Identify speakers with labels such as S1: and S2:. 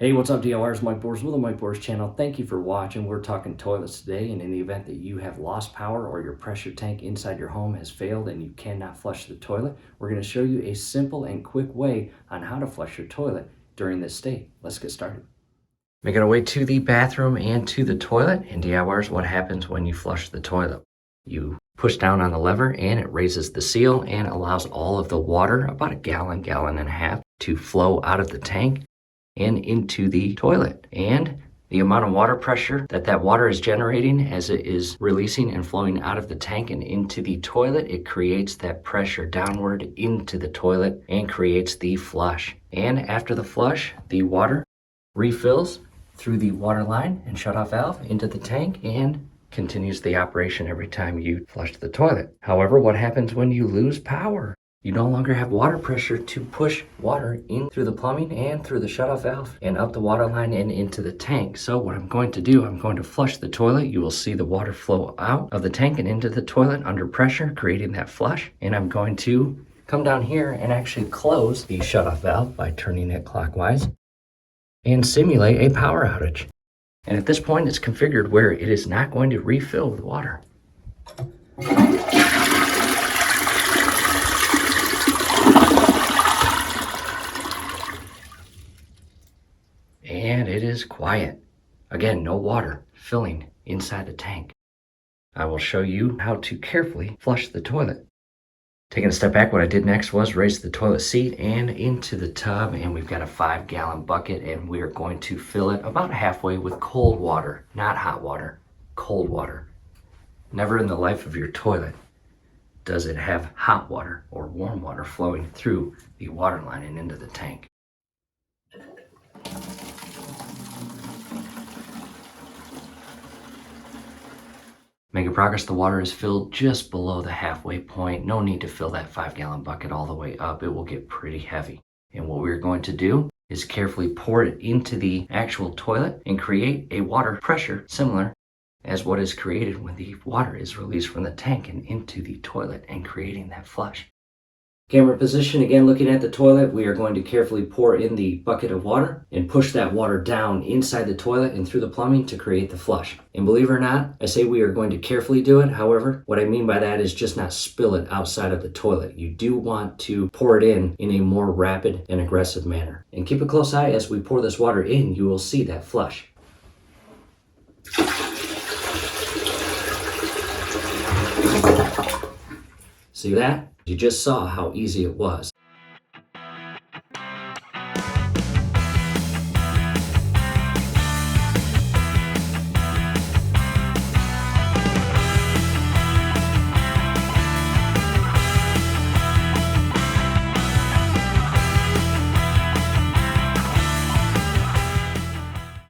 S1: Hey, what's up, DIYers? Mike Bors with the Mike Bors channel. Thank you for watching. We're talking toilets today, and in the event that you have lost power or your pressure tank inside your home has failed and you cannot flush the toilet, we're going to show you a simple and quick way on how to flush your toilet during this state. Let's get started. Making our way to the bathroom and to the toilet. And DIYers, what happens when you flush the toilet? You push down on the lever and it raises the seal and allows all of the water, about a gallon and a half, to flow out of the tank and into the toilet. And the amount of water pressure that water is generating as it is releasing and flowing out of the tank and into the toilet, it creates that pressure downward into the toilet and creates the flush. And after the flush, the water refills through the water line and shutoff valve into the tank and continues the operation every time you flush the toilet. However, what happens when you lose power? You no longer have water pressure to push water in through the plumbing and through the shutoff valve and up the water line and into the tank. So what I'm going to do, I'm going to flush the toilet. You will see the water flow out of the tank and into the toilet under pressure, creating that flush. And I'm going to come down here and actually close the shutoff valve by turning it clockwise and simulate a power outage. And at this point, it's configured where it is not going to refill with water. And it is quiet. Again, no water filling inside the tank. I will show you how to carefully flush the toilet. Taking a step back, what I did next was raise the toilet seat and into the tub, and we've got a 5-gallon bucket, and we are going to fill it about halfway with cold water, not hot water, cold water. Never in the life of your toilet does it have hot water or warm water flowing through the water line and into the tank. Making progress, the water is filled just below the halfway point. No need to fill that 5-gallon bucket all the way up. It will get pretty heavy. And what we're going to do is carefully pour it into the actual toilet and create a water pressure similar as what is created when the water is released from the tank and into the toilet and creating that flush. Camera position, again looking at the toilet, we are going to carefully pour in the bucket of water and push that water down inside the toilet and through the plumbing to create the flush. And believe it or not, I say we are going to carefully do it. However, what I mean by that is just not spill it outside of the toilet. You do want to pour it in a more rapid and aggressive manner. And keep a close eye as we pour this water in, you will see that flush. See that? You just saw how easy it was.